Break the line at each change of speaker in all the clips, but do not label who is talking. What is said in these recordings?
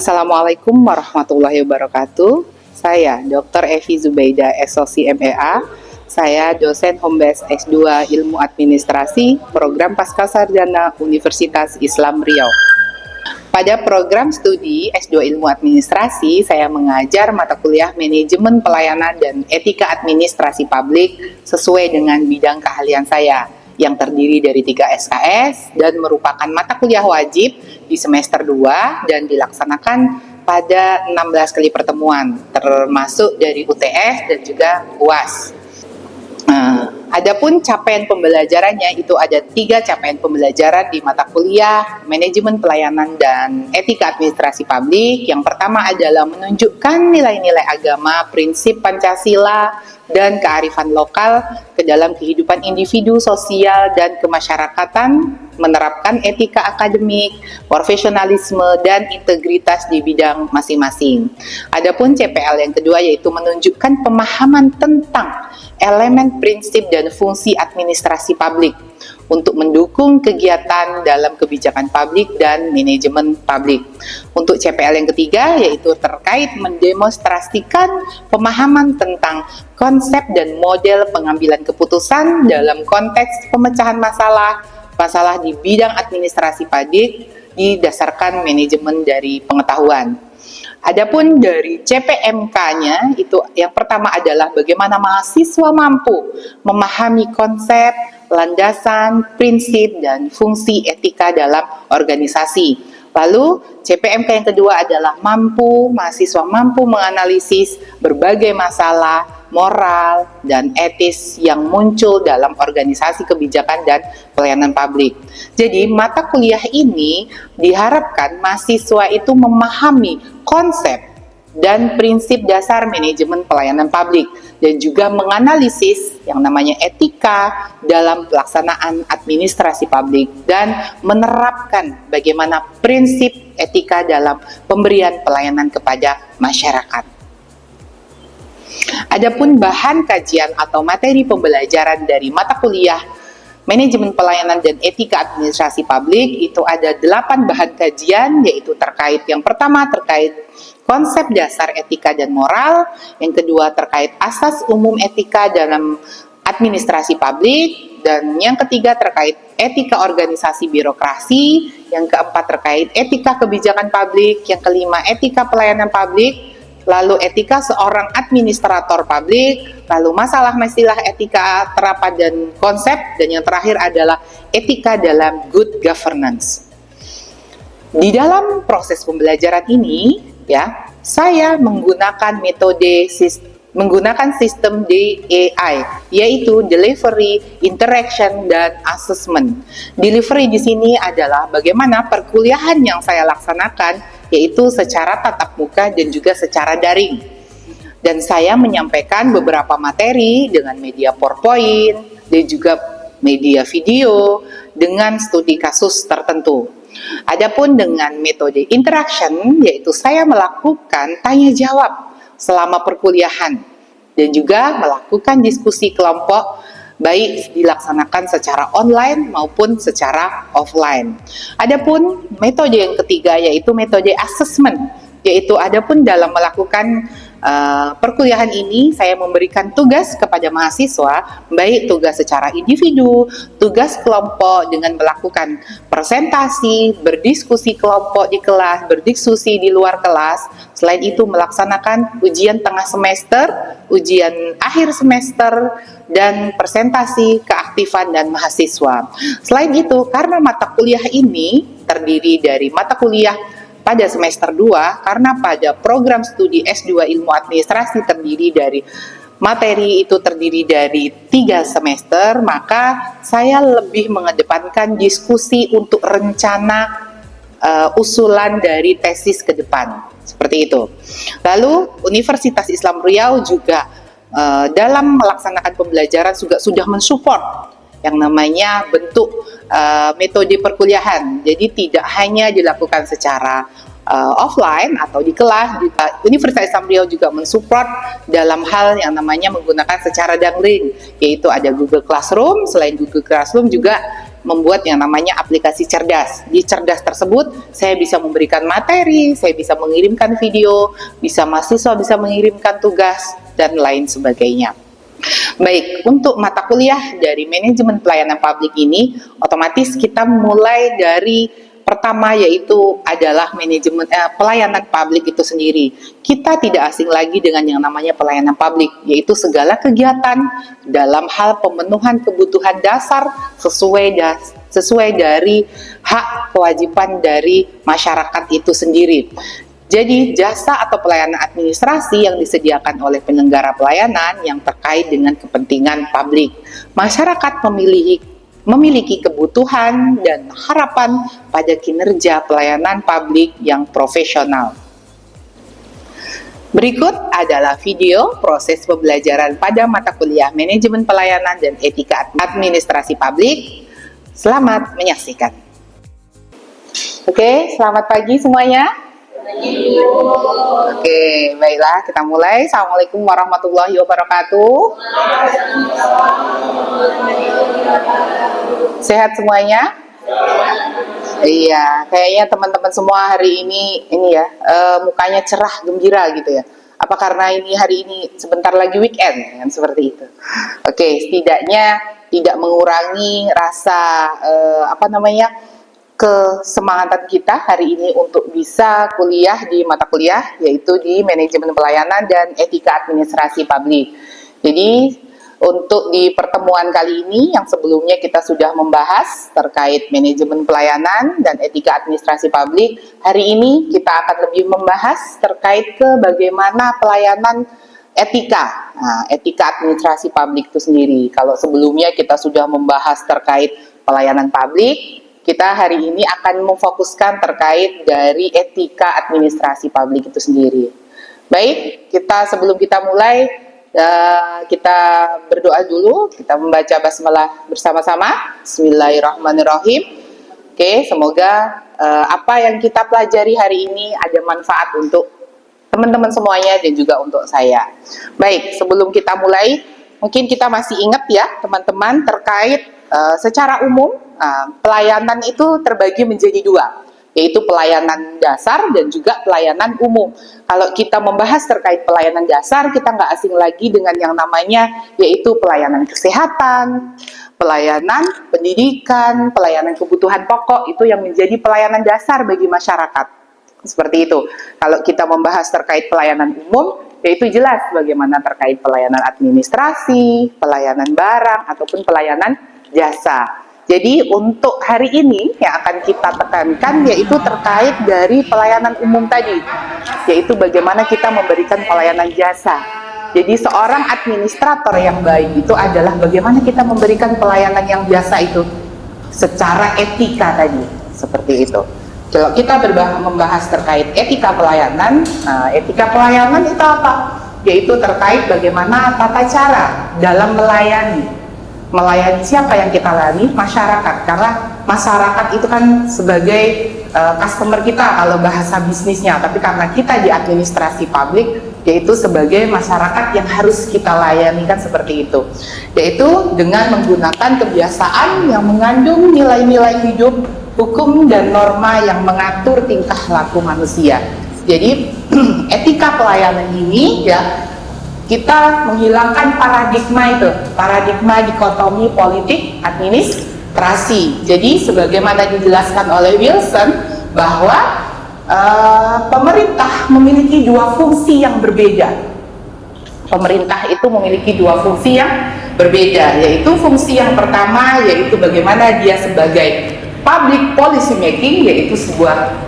Assalamualaikum warahmatullahi wabarakatuh. Saya Dr. Evi Zubaida, SOC MEA. Saya dosen Home-Based S2 Ilmu Administrasi, Program Pascasarjana Universitas Islam Riau. Pada program studi S2 Ilmu Administrasi, saya mengajar mata kuliah Manajemen Pelayanan dan Etika Administrasi Publik sesuai dengan bidang keahlian saya, yang terdiri dari 3 SKS dan merupakan mata kuliah wajib di semester 2 dan dilaksanakan pada 16 kali pertemuan, termasuk dari UTS dan juga UAS. Adapun capaian pembelajarannya itu ada 3 capaian pembelajaran di mata kuliah Manajemen Pelayanan dan Etika Administrasi Publik. Yang pertama adalah menunjukkan nilai-nilai agama, prinsip Pancasila, dan kearifan lokal ke dalam kehidupan individu, sosial, dan kemasyarakatan, menerapkan etika akademik, profesionalisme, dan integritas di bidang masing-masing. Adapun CPL yang kedua yaitu menunjukkan pemahaman tentang elemen prinsip dan fungsi administrasi publik untuk mendukung kegiatan dalam kebijakan publik dan manajemen publik. Untuk CPL yang ketiga yaitu terkait mendemonstrasikan pemahaman tentang konsep dan model pengambilan keputusan dalam konteks pemecahan masalah di bidang administrasi publik didasarkan manajemen dari pengetahuan. Adapun dari CPMK-nya itu yang pertama adalah bagaimana mahasiswa mampu memahami konsep, landasan, prinsip, dan fungsi etika dalam organisasi. Lalu CPMK yang kedua adalah mahasiswa mampu menganalisis berbagai masalah moral dan etis yang muncul dalam organisasi kebijakan dan pelayanan publik. Jadi mata kuliah ini diharapkan mahasiswa itu memahami konsep dan prinsip dasar manajemen pelayanan publik dan juga menganalisis yang namanya etika dalam pelaksanaan administrasi publik dan menerapkan bagaimana prinsip etika dalam pemberian pelayanan kepada masyarakat. Adapun bahan kajian atau materi pembelajaran dari mata kuliah Manajemen Pelayanan dan Etika Administrasi Publik itu ada 8 bahan kajian, yaitu terkait yang pertama terkait konsep dasar etika dan moral, yang kedua terkait asas umum etika dalam administrasi publik, dan yang ketiga terkait etika organisasi birokrasi, yang keempat terkait etika kebijakan publik, yang kelima etika pelayanan publik, lalu etika seorang administrator publik, lalu masalah-masalah etika terapan dan konsep, dan yang terakhir adalah etika dalam good governance. Di dalam proses pembelajaran ini, saya menggunakan sistem DAI, yaitu Delivery, Interaction, dan Assessment. Delivery di sini adalah bagaimana perkuliahan yang saya laksanakan, yaitu secara tatap muka dan juga secara daring. Dan saya menyampaikan beberapa materi dengan media PowerPoint dan juga media video dengan studi kasus tertentu. Adapun dengan metode interaction, yaitu saya melakukan tanya jawab selama perkuliahan dan juga melakukan diskusi kelompok baik dilaksanakan secara online maupun secara offline. Adapun metode yang ketiga yaitu metode assessment, yaitu adapun dalam melakukan perkuliahan ini saya memberikan tugas kepada mahasiswa, baik tugas secara individu, tugas kelompok dengan melakukan presentasi, berdiskusi kelompok di kelas, berdiskusi di luar kelas. Selain itu melaksanakan ujian tengah semester, ujian akhir semester, dan presentasi keaktifan dan mahasiswa. Selain itu, karena mata kuliah ini terdiri dari mata kuliah pada semester 2, karena pada program studi S2 Ilmu Administrasi terdiri dari materi itu terdiri dari 3 semester, maka saya lebih mengedepankan diskusi untuk rencana usulan dari tesis ke depan. Seperti itu. Lalu Universitas Islam Riau juga dalam melaksanakan pembelajaran juga sudah mensupport yang namanya bentuk metode perkuliahan. Jadi tidak hanya dilakukan secara offline atau di kelas, Universitas Islam Riau juga mensupport dalam hal yang namanya menggunakan secara daring, yaitu ada Google Classroom. Selain Google Classroom juga membuat yang namanya aplikasi cerdas. Di cerdas tersebut, saya bisa memberikan materi, saya bisa mengirimkan video, mahasiswa bisa mengirimkan tugas, dan lain sebagainya. Baik, untuk mata kuliah dari manajemen pelayanan publik ini, otomatis kita mulai dari pertama, yaitu adalah manajemen pelayanan publik itu sendiri. Kita tidak asing lagi dengan yang namanya pelayanan publik, yaitu segala kegiatan dalam hal pemenuhan kebutuhan dasar sesuai dari hak kewajiban dari masyarakat itu sendiri. Jadi jasa atau pelayanan administrasi yang disediakan oleh penyelenggara pelayanan yang terkait dengan kepentingan publik. Masyarakat memiliki kebutuhan dan harapan pada kinerja pelayanan publik yang profesional. Berikut adalah video proses pembelajaran pada mata kuliah manajemen pelayanan dan etika administrasi publik. Selamat menyaksikan. Oke, selamat pagi semuanya. Oke, baiklah, kita mulai. Assalamualaikum warahmatullahi wabarakatuh. Sehat semuanya? Iya, kayaknya teman-teman semua hari ini ya, mukanya cerah, gembira gitu ya. Apa karena ini hari ini sebentar lagi weekend, kan seperti itu. Oke, setidaknya tidak mengurangi rasa kesemangatan kita hari ini untuk bisa kuliah di mata kuliah, yaitu di manajemen pelayanan dan etika administrasi publik. Jadi untuk di pertemuan kali ini, yang sebelumnya kita sudah membahas terkait manajemen pelayanan dan etika administrasi publik, hari ini kita akan lebih membahas terkait ke bagaimana pelayanan etika, etika administrasi publik itu sendiri. Kalau sebelumnya kita sudah membahas terkait pelayanan publik, kita hari ini akan memfokuskan terkait dari etika administrasi publik itu sendiri. Baik, sebelum kita mulai, kita berdoa dulu, kita membaca basmalah bersama-sama. Bismillahirrahmanirrahim. Oke, semoga apa yang kita pelajari hari ini ada manfaat untuk teman-teman semuanya dan juga untuk saya. Baik, sebelum kita mulai, mungkin kita masih ingat ya teman-teman terkait secara umum pelayanan itu terbagi menjadi dua, yaitu pelayanan dasar dan juga pelayanan umum. Kalau kita membahas terkait pelayanan dasar, kita nggak asing lagi dengan yang namanya yaitu pelayanan kesehatan, pelayanan pendidikan, pelayanan kebutuhan pokok, itu yang menjadi pelayanan dasar bagi masyarakat. Seperti itu. Kalau kita membahas terkait pelayanan umum, yaitu jelas bagaimana terkait pelayanan administrasi, pelayanan barang, ataupun pelayanan jasa. Jadi untuk hari ini yang akan kita tekankan yaitu terkait dari pelayanan umum tadi, yaitu bagaimana kita memberikan pelayanan jasa. Jadi seorang administrator yang baik itu adalah bagaimana kita memberikan pelayanan yang jasa itu secara etika tadi, seperti itu. Kalau kita membahas terkait etika pelayanan, etika pelayanan itu apa? Yaitu terkait bagaimana tata cara dalam melayani siapa yang kita layani? Masyarakat. Karena masyarakat itu kan sebagai customer kita kalau bahasa bisnisnya, tapi karena kita di administrasi publik, yaitu sebagai masyarakat yang harus kita layani, kan seperti itu. Yaitu dengan menggunakan kebiasaan yang mengandung nilai-nilai hidup, hukum dan norma yang mengatur tingkah laku manusia. Jadi etika pelayanan ini ya, kita menghilangkan paradigma dikotomi politik administrasi. Jadi sebagaimana dijelaskan oleh Wilson bahwa pemerintah memiliki dua fungsi yang berbeda. Pemerintah itu memiliki dua fungsi yang berbeda, yaitu fungsi yang pertama yaitu bagaimana dia sebagai public policy making, yaitu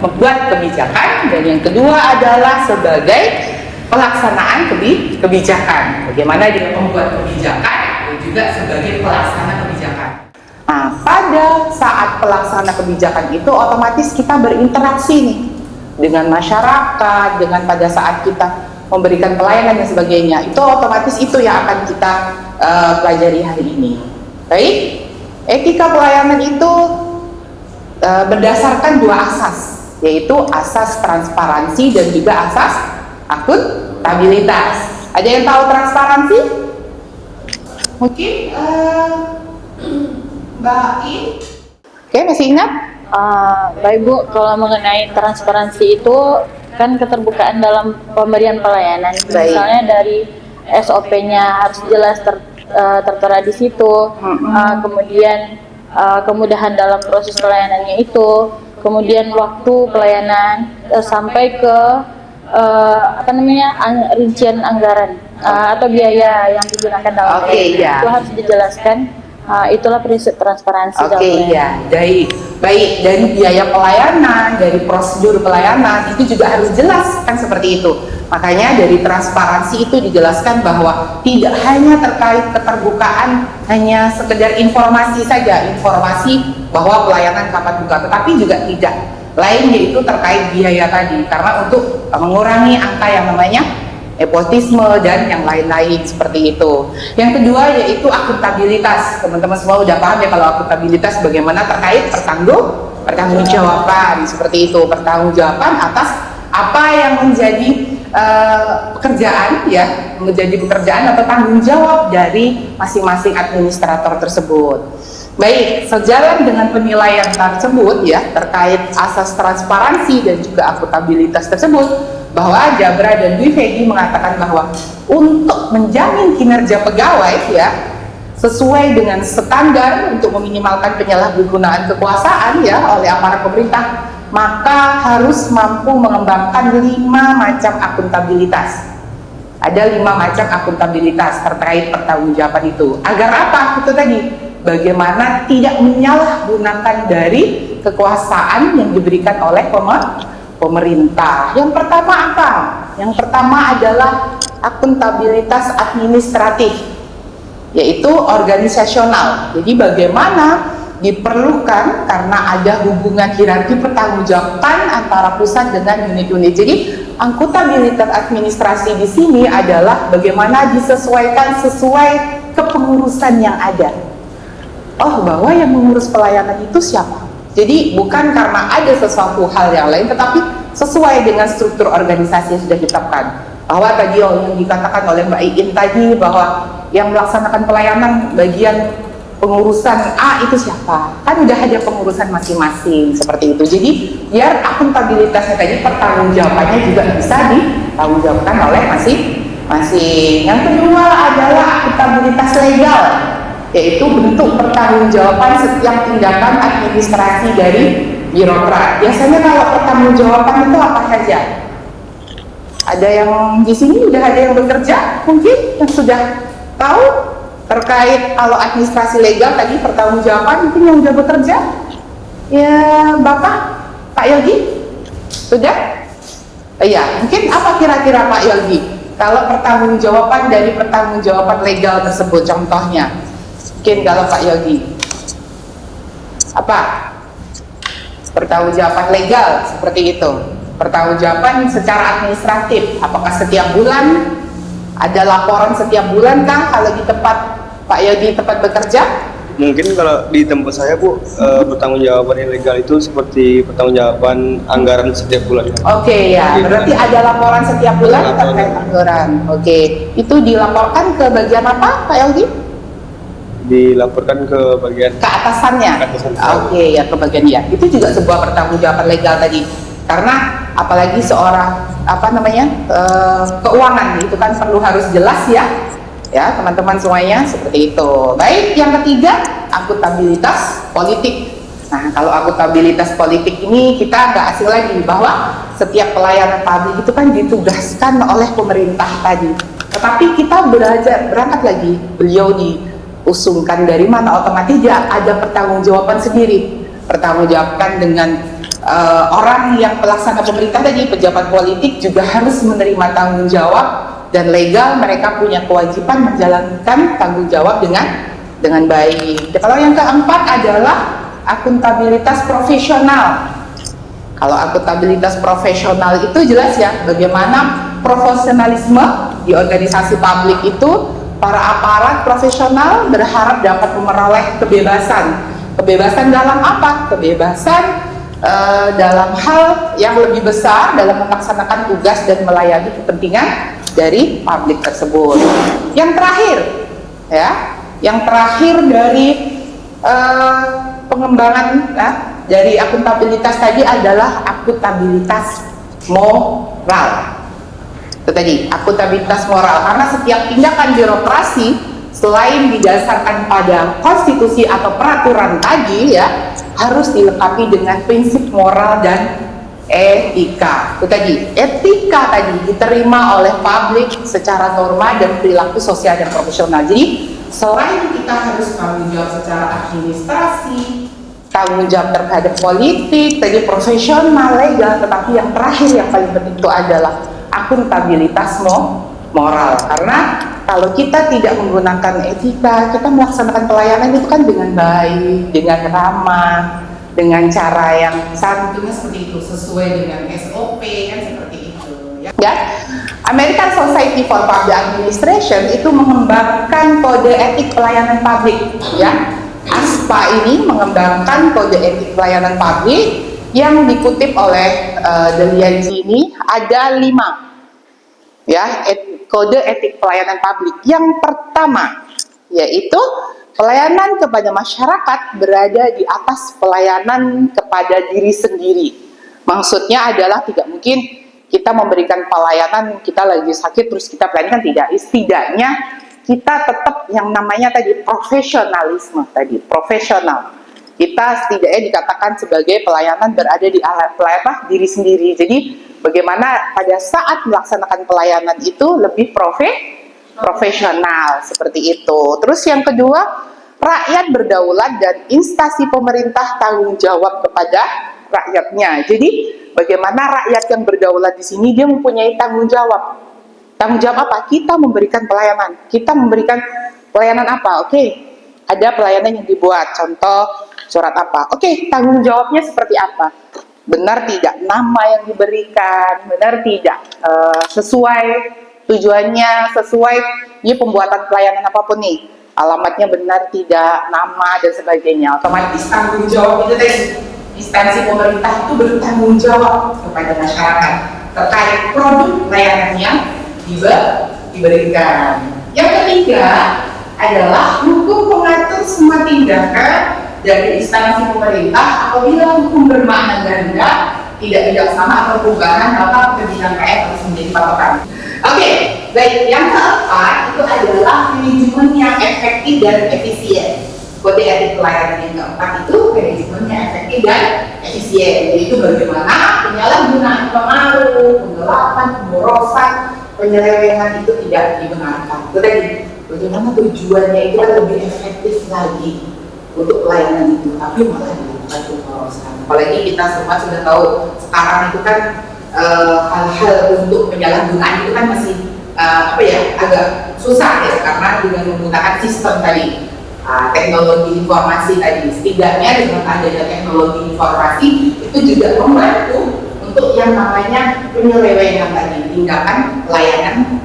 membuat kebijakan, dan yang kedua adalah sebagai pelaksanaan kebijakan. Bagaimana dia membuat kebijakan dan juga sebagai pelaksana kebijakan. Nah, pada saat pelaksana kebijakan itu otomatis kita berinteraksi nih dengan masyarakat, dengan pada saat kita memberikan pelayanan dan sebagainya. Itu otomatis itu yang akan kita pelajari hari ini. Baik, etika pelayanan itu berdasarkan dua asas, yaitu asas transparansi dan juga asas akuntabilitas. Ada yang tahu transparansi? Mungkin Mbak I Oke, masih ingat?
Baik Bu, kalau mengenai transparansi itu kan keterbukaan dalam pemberian pelayanan.
Baik.
Misalnya dari SOP-nya harus jelas tertera di situ. Kemudian kemudahan dalam proses pelayanannya itu, kemudian waktu pelayanan sampai ke rincian anggaran atau biaya yang digunakan dalam pelayanan. Itu harus dijelaskan. Itulah prinsip transparansi.
Iya, baik dari biaya pelayanan, dari prosedur pelayanan itu juga harus jelas kan, seperti itu. Makanya dari transparansi itu dijelaskan bahwa tidak hanya terkait keterbukaan hanya sekedar informasi saja, informasi bahwa pelayanan kapan buka, tetapi juga tidak lain, yaitu terkait biaya tadi, karena untuk mengurangi angka yang namanya nepotisme dan yang lain-lain seperti itu. Yang kedua yaitu akuntabilitas. Teman-teman semua udah paham ya kalau akuntabilitas bagaimana terkait pertanggungjawaban seperti itu, pertanggungjawaban atas apa yang menjadi pekerjaan ya, menjadi pekerjaan atau tanggung jawab dari masing-masing administrator tersebut. Baik, sejalan dengan penilaian tersebut ya terkait asas transparansi dan juga akuntabilitas tersebut, bahwa Jabra dan Dwi Fedi mengatakan bahwa untuk menjamin kinerja pegawai ya sesuai dengan standar untuk meminimalkan penyalahgunaan kekuasaan ya oleh aparat pemerintah, maka harus mampu mengembangkan 5 macam akuntabilitas. Ada 5 macam akuntabilitas terkait pertanggungjawaban itu. Agar apa? Itu tadi, bagaimana tidak menyalahgunakan dari kekuasaan yang diberikan oleh pemerintah. Yang pertama apa? Yang pertama adalah akuntabilitas administratif, yaitu organisasional. Jadi bagaimana diperlukan karena ada hubungan hierarki pertanggungjawaban antara pusat dengan unit-unit. Jadi akuntabilitas administrasi di sini adalah bagaimana disesuaikan sesuai kepengurusan yang ada. Oh, bahwa yang mengurus pelayanan itu siapa? Jadi bukan karena ada sesuatu hal yang lain, tetapi sesuai dengan struktur organisasi yang sudah ditetapkan. Bahwa tadi yang dikatakan oleh Mbak Iin tadi, bahwa yang melaksanakan pelayanan bagian pengurusan A itu siapa? Kan udah ada pengurusan masing-masing seperti itu. Jadi biar akuntabilitasnya tadi, pertanggungjawabannya juga bisa ditanggungjawabkan oleh masing-masing. Yang kedua adalah akuntabilitas legal, yaitu bentuk pertanggungjawaban setiap tindakan administrasi dari birokrat. Biasanya kalau pertanggungjawaban itu apa saja? Ada yang di sini udah ada yang bekerja, mungkin yang sudah tahu terkait kalau administrasi legal tadi pertanggungjawaban, mungkin yang sudah bekerja? Ya, Bapak, Pak Yogi, sudah? Iya, mungkin apa kira-kira Pak Yogi? Kalau pertanggungjawaban dari pertanggungjawaban legal tersebut, contohnya, mungkin kalau Pak Yogi, apa? Pertanggungjawaban legal seperti itu. Pertanggungjawaban secara administratif, apakah setiap bulan ada laporan setiap bulan kah kalau di tempat Pak Yogi tempat bekerja?
Mungkin kalau di tempat saya Bu, pertanggungjawaban ilegal itu seperti pertanggungjawaban anggaran setiap bulan.
Oke, ya, berarti ada laporan setiap bulan terkait anggaran. Oke, itu dilaporkan ke bagian apa Pak Yogi?
Dilaporkan ke bagian
atasannya. Oke, ya, ke bagian ya. Itu juga sebuah pertanggungjawaban legal tadi. Karena apalagi seorang keuangan itu kan perlu harus jelas ya teman-teman semuanya seperti itu. Baik, yang ketiga akuntabilitas politik. Nah, kalau akuntabilitas politik ini kita nggak asing lagi bahwa setiap pelayanan publik itu kan ditugaskan oleh pemerintah tadi. Tetapi kita berangkat lagi, beliau diusungkan dari mana, otomatis dia ada pertanggungjawaban sendiri, pertanggungjawabkan dengan orang yang pelaksana pemerintah tadi, pejabat politik juga harus menerima tanggung jawab, dan legal mereka punya kewajiban menjalankan tanggung jawab dengan baik. Kalau yang keempat adalah akuntabilitas profesional. Kalau akuntabilitas profesional itu jelas ya, bagaimana profesionalisme di organisasi publik itu, para aparat profesional berharap dapat memperoleh kebebasan. Kebebasan dalam apa? Kebebasan dalam hal yang lebih besar dalam melaksanakan tugas dan melayani kepentingan dari publik tersebut. Yang terakhir ya, yang terakhir dari pengembangan dari akuntabilitas tadi adalah akuntabilitas moral. Itu tadi, akuntabilitas moral. Karena setiap tindakan birokrasi selain didasarkan pada konstitusi atau peraturan tadi ya, harus dilengkapi dengan prinsip moral dan etika. Itu tadi, etika tadi diterima oleh publik secara norma dan perilaku sosial dan profesional. Jadi selain kita harus tanggung jawab secara administrasi, tanggung jawab terhadap politik, tadi profesional, legal, tetapi yang terakhir yang paling penting itu adalah akuntabilitas moral. Karena kalau kita tidak menggunakan etika, kita melaksanakan pelayanan itu kan dengan baik, dengan ramah, dengan cara yang santunya seperti itu, sesuai dengan SOP kan seperti itu ya. American Society for Public Administration itu mengembangkan kode etik pelayanan publik ya. ASPA ini mengembangkan kode etik pelayanan publik yang dikutip oleh Delianji ini ada 5 ya, kode etik pelayanan publik. Yang pertama yaitu pelayanan kepada masyarakat berada di atas pelayanan kepada diri sendiri. Maksudnya adalah tidak mungkin kita memberikan pelayanan, kita lagi sakit terus kita pelayanan, tidak. Setidaknya kita tetap yang namanya tadi profesionalisme tadi, profesional. Kita setidaknya dikatakan sebagai pelayanan berada di pelayanan diri sendiri. Jadi bagaimana pada saat melaksanakan pelayanan itu lebih profesional seperti itu. Terus yang kedua, rakyat berdaulat dan instansi pemerintah tanggung jawab kepada rakyatnya. Jadi bagaimana rakyat yang berdaulat di sini dia mempunyai tanggung jawab. Tanggung jawab apa? Kita memberikan pelayanan. Kita memberikan pelayanan apa? Oke, ada pelayanan yang dibuat. Contoh surat apa? Oke, tanggung jawabnya seperti apa? Benar tidak nama yang diberikan? Benar tidak sesuai tujuannya, sesuai ini pembuatan pelayanan apapun nih, alamatnya benar tidak, nama dan sebagainya. Otomatis tanggung jawab itu tadi, instansi pemerintah itu bertanggung jawab kepada masyarakat terkait produk pelayanan yang diberikan. Yang ketiga adalah hukum mengatur semua tindakan dari instansi pemerintah apabila hukum bermakna ganda, tidak bijaksana atau perubahan, maka kebijakan KF harus menjadi patokan. Oke, baik. Yang keempat itu adalah manajemen yang efektif dan efisien. Kode etik pelayanan yang keempat itu manajemen yang efektif dan efisien. Yaitu bagaimana penyalahgunaan pengaruh, penggelapan, pemborosan, penyelewengan itu tidak dibenarkan. Itu tadi, bagaimana tujuannya itu kan lebih efektif lagi untuk pelayanan itu, tapi malah dilakukan pemborosan. Apalagi kita semua sudah tahu sekarang itu kan hal-hal untuk penyalahgunaan itu kan masih agak susah ya, karena dengan menggunakan sistem tadi, teknologi informasi tadi. Setidaknya dengan adanya teknologi informasi itu juga membantu untuk yang namanya penyelewengan tadi, tindakan pelayanan,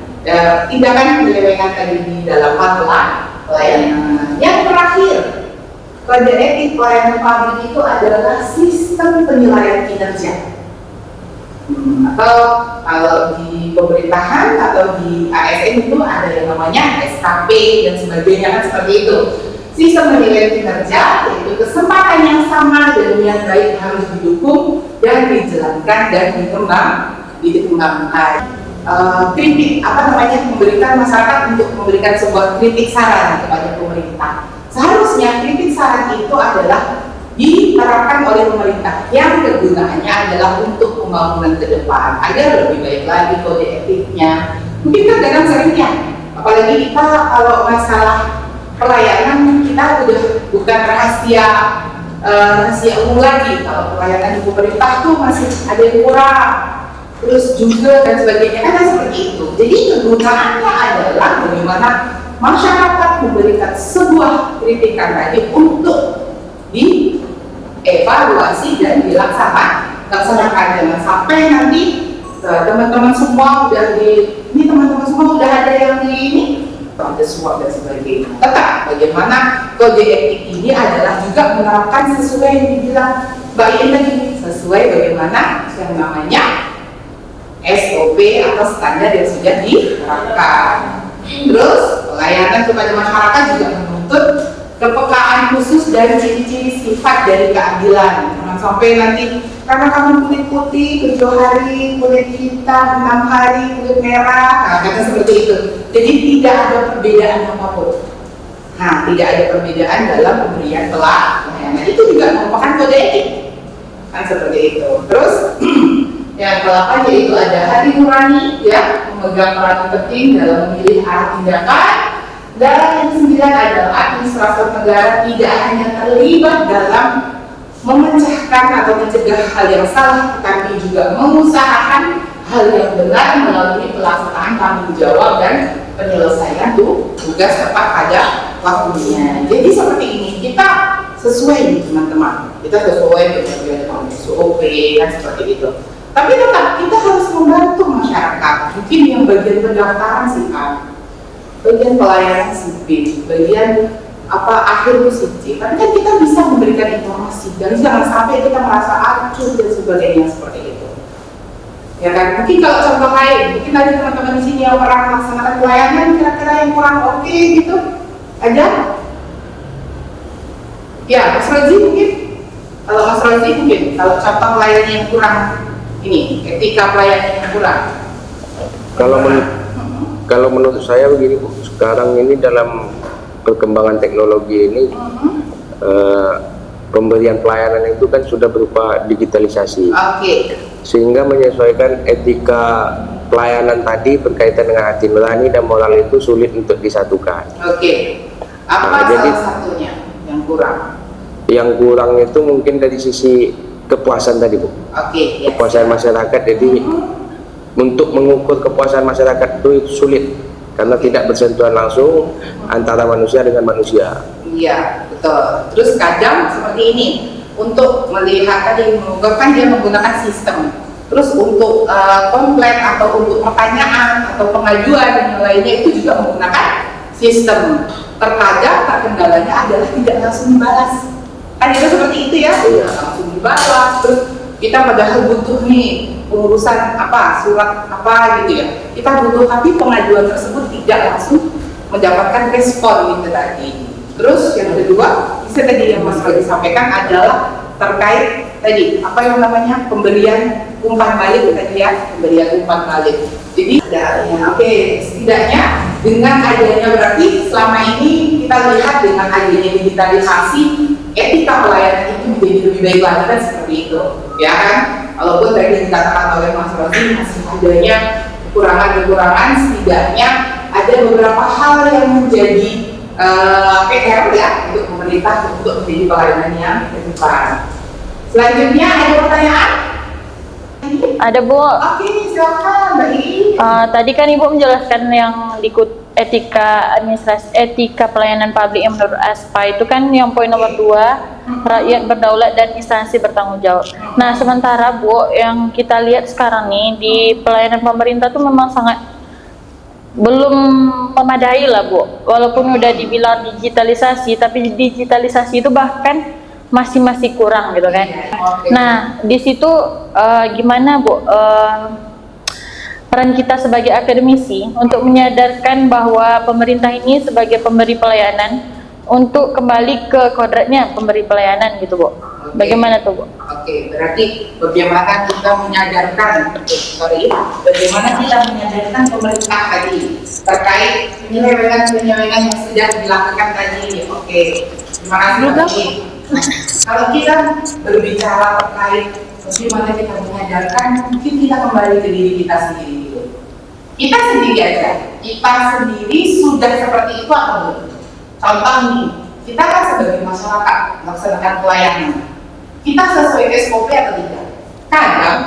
tindakan penyelewengan tadi di dalam hal pelayanan. Yang terakhir, kode etik pelayanan publik itu adalah sistem penilaian kinerja. Atau kalau di pemerintahan atau di ASN itu ada yang namanya SKP dan sebagainya kan seperti itu. Sistem penilaian kinerja yaitu kesempatan yang sama dan yang baik harus didukung dan dijalankan dan dikembangkan. Kritik memberikan masyarakat untuk memberikan sebuah kritik saran kepada pemerintah. Seharusnya kritik saran itu adalah diterapkan oleh pemerintah yang kegunaannya adalah untuk pembangunan ke depan agar lebih baik lagi kode etiknya. Mungkin kan kadang seringnya, apalagi kita kalau masalah pelayanan kita udah bukan rahasia umum lagi. Kalau pelayanan di pemerintah tuh masih ada yang kurang, terus juga dan sebagainya kan seperti itu. Jadi kegunaannya adalah bagaimana masyarakat memberikan sebuah kritikan tadi untuk dievaluasi dan dilaksanakan. Jangan sampai nanti teman-teman semua udah ada yang di ini, ada suap dan sebagainya. Tetap bagaimana kode etik ini adalah juga menerapkan sesuai yang dibilang Mbak Iin tadi, sesuai bagaimana yang namanya SOP atau standar yang sudah diterapkan. Terus pelayanan kepada masyarakat juga menuntut kepekaan khusus dan ciri-ciri sifat dari keadilan. Jangan sampai nanti karena kamu kulit putih 7 hari, kulit hitam 6 hari, kulit merah, nah, kata seperti itu. Jadi tidak ada perbedaan apapun. Nah, tidak ada perbedaan dalam pemberian pelayanan. Itu juga merupakan kode etik, kan seperti itu. Terus yang ke-8 yaitu ada hati nurani, ya, memegang peran penting dalam memilih arah tindakan. Dan yang ke-9 adalah administrator negara tidak hanya terlibat dalam memecahkan atau mencegah hal yang salah, tetapi juga mengusahakan hal yang benar melalui pelaksanaan tanggung jawab dan penyelesaian tugas tepat pada waktunya. Jadi seperti ini, kita sesuai nih teman-teman, kita sesuai dengan SOP kan seperti itu. Tapi tetap kita harus membantu masyarakat. Mungkin yang bagian pendaftaran sih kan, bagian pelayanan si B, bagian akhir itu si C. Tapi kan kita bisa memberikan informasi dan jangan sampai kita merasa acuh dan sebagainya seperti itu. Ya kan? Mungkin kalau contoh lain, mungkin tadi teman-teman di sini yang pernah melaksanakan pelayanan kira-kira yang kurang oke gitu, ada? Ya, Mas Rozi mungkin. Kalau Mas Rozi mungkin, kalau contoh pelayanan yang kurang ini, etika pelayanan yang kurang.
Kalau menurut saya begini Bu, sekarang ini dalam perkembangan teknologi ini pemberian pelayanan itu kan sudah berupa digitalisasi. Sehingga menyesuaikan etika pelayanan tadi berkaitan dengan hati nurani dan moral itu sulit untuk disatukan.
Apa jadi, salah satunya yang kurang?
Yang kurang itu mungkin dari sisi kepuasan tadi Bu. Kepuasan masyarakat. Jadi untuk mengukur kepuasan masyarakat itu sulit karena tidak bersentuhan langsung antara manusia dengan manusia.
Iya, betul. Terus kadang seperti ini, untuk melihat tadi mengukurkan dia menggunakan sistem. Terus untuk komplain atau untuk pertanyaan atau pengajuan dan yang lainnya itu juga menggunakan sistem. Terkadang terkendalanya adalah tidak langsung dibalas. Kan itu seperti itu ya, langsung dibalas. Terus kita padahal butuh nih pengurusan surat gitu ya, kita butuh, tapi pengajuan tersebut tidak langsung mendapatkan respon gitu tadi. Terus yang kedua, bisa tadi yang Mas Rozi sampaikan adalah terkait tadi yang namanya pemberian umpan balik tadi ya, pemberian umpan balik. Jadi setidaknya dengan adanya, berarti selama ini kita lihat dengan adanya digitalisasi, etika pelayanan itu menjadi lebih baik lagi kan seperti itu, ya kan? Walaupun tadi dikatakan oleh Mas Rozi masih adanya kekurangan-kekurangan, setidaknya ada beberapa hal yang menjadi PR ya untuk pemerintah untuk menjadi pelayanan yang depan. Selanjutnya ada pertanyaan?
Ada Bu.
Silakan Mbak I.
Tadi kan Ibu menjelaskan yang etika administrasi, etika pelayanan publik yang menurut ASPA itu kan yang poin nomor 2, rakyat berdaulat dan instansi bertanggung jawab. Nah, sementara Bu, yang kita lihat sekarang nih di pelayanan pemerintah itu memang sangat belum memadai lah Bu. Walaupun udah dibilang digitalisasi, tapi digitalisasi itu bahkan masih kurang gitu kan. Nah, di situ gimana Bu? Peran kita sebagai akademisi untuk menyadarkan bahwa pemerintah ini sebagai pemberi pelayanan untuk kembali ke kodratnya pemberi pelayanan gitu Bu. Bagaimana tuh Bu?
Berarti bagaimana kita menyadarkan pemerintah tadi terkait penyelewengan yang sudah dilakukan tadi. Terima kasih. Kalau kita berbicara terkait bagaimana kita menyadarkan, mungkin kita kembali ke diri kita sendiri dulu. Kita sendiri aja, kita sendiri sudah seperti itu atau belum? Contoh nih, kita kan sebagai masyarakat melaksanakan pelayanan, kita sesuai SOP atau tidak? Kadang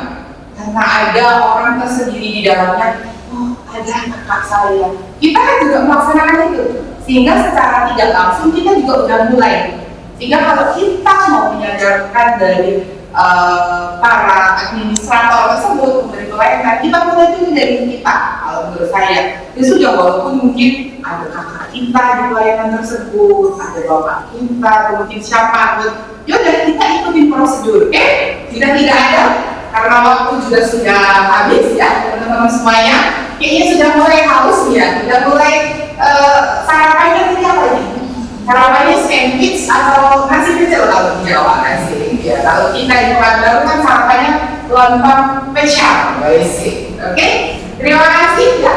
karena ada orang tersendiri di dalamnya, ada kakak saya, kita kan juga melaksanakan itu, sehingga secara tidak langsung kita juga udah mulai. Sehingga kalau kita mau menyadarkan dari para administrator tersebut memberi pelayanan, kita mulai dulu dari kita. Kalau menurut saya, itu sudah, walaupun mungkin ada kakak kita di pelayanan tersebut, ada bapak kita, atau mungkin siapa, yaudah kita ikutin prosedur. Tidak ada, karena waktu juga sudah habis ya teman-teman semuanya. Kayaknya sudah mulai haus ya, sudah mulai sarapannya tidak lagi. Sarapannya sandwich atau nasi kecil kalau di Jawa nasi. Ya, kalau kita di Pekanbaru kan sarapannya lontong pecel, basic. Oke, terima kasih ya.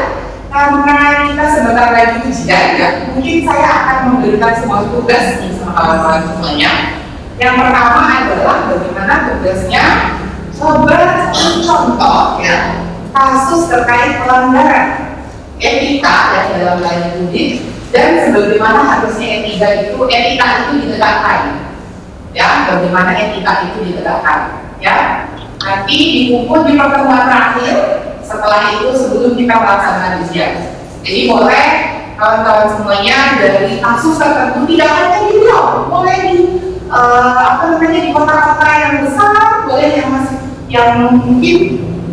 Karena kita sebentar lagi ujian ya, mungkin saya akan memberikan sebuah tugas nih sama kawan-kawan semuanya. Yang pertama adalah bagaimana tugasnya coba contoh ya kasus terkait pelanggaran etika ya dalam pelayanan publik dan sebagaimana harusnya etika itu ditegakkan ya, bagaimana etika itu ditegakkan ya. Nanti dikumpul di pertemuan terakhir setelah itu sebelum kita melaksanakan ujian. Jadi boleh kawan-kawan semuanya dari kasus tertentu, tidak hanya di Riau, boleh di di kota-kota yang besar, boleh yang mungkin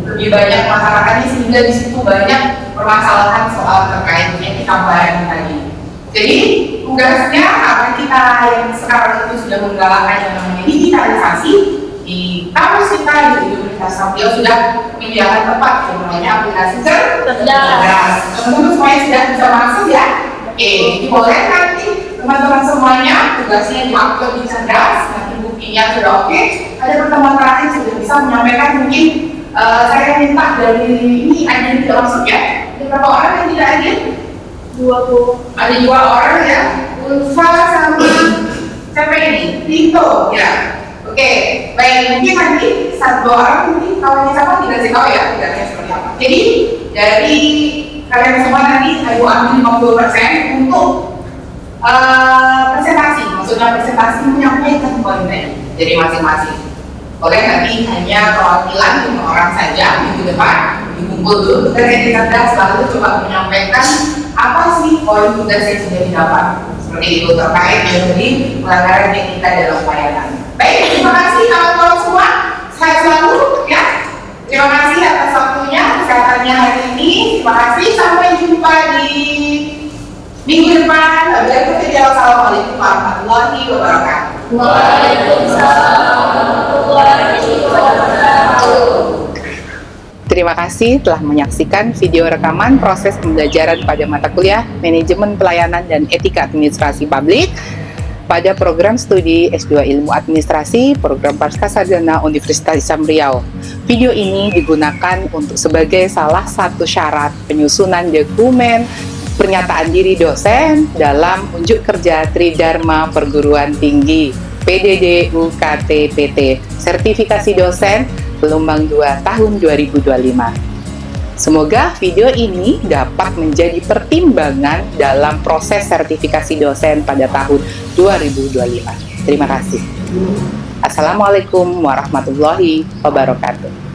lebih banyak masyarakatnya sehingga di situ banyak permasalahan soal terkait etika pelayanan tadi. Jadi tugasnya karena kita yang sekarang itu sudah menggalakkan yang namanya digitalisasi di kampus kita di Universitas Riau sudah menyediakan tempat yang namanya aplikasi cerdas. Teman-teman semuanya sudah bisa masuk ya. Oke, jadi boleh nanti teman-teman semuanya tugasnya diupload di cerdas. Nanti buktinya sudah oke. Ada pertemuan terakhir sudah bisa menyampaikan mungkin saya minta dari ini ada yang tidak masuk ya. Ada berapa orang yang tidak hadir? 20. Ada 2 orang ya. Ulfa sama siapa ini? Tito ya. Oke, baik, mungkin nanti 1-2 orang mungkin kawannya siapa tidak tahu ya tugasnya seperti apa. Jadi dari kalian semua nanti ayo ambil 50% untuk presentasi, maksudnya presentasi menyampaikan poin dari masing-masing. Boleh nanti hanya perwakilan 5 orang saja minggu depan dikumpul dulu dari cerdas lalu coba menyampaikan apa sih poin tugas yang sudah didapat seperti itu terkait dari pelanggaran etika dalam pelayanan. Baik, terima kasih kawan-kawan semua. Sehat selalu ya. Terima kasih atas waktunya, kesehatannya hari ini. Terima kasih, sampai jumpa di minggu depan. Wassalamualaikum warahmatullahi wabarakatuh.
Waalaikumsalam warahmatullahi wabarakatuh.
Terima kasih telah menyaksikan video rekaman proses pembelajaran pada mata kuliah Manajemen Pelayanan dan Etika Administrasi Publik pada program studi S2 Ilmu Administrasi program Pascasarjana Universitas Islam Riau. Video ini digunakan untuk sebagai salah satu syarat penyusunan dokumen pernyataan diri dosen dalam unjuk kerja Tridharma Perguruan Tinggi PDD UKT PT Sertifikasi Dosen Gelombang 2 tahun 2025. Semoga video ini dapat menjadi pertimbangan dalam proses sertifikasi dosen pada tahun 2025. Terima kasih. Assalamualaikum warahmatullahi wabarakatuh.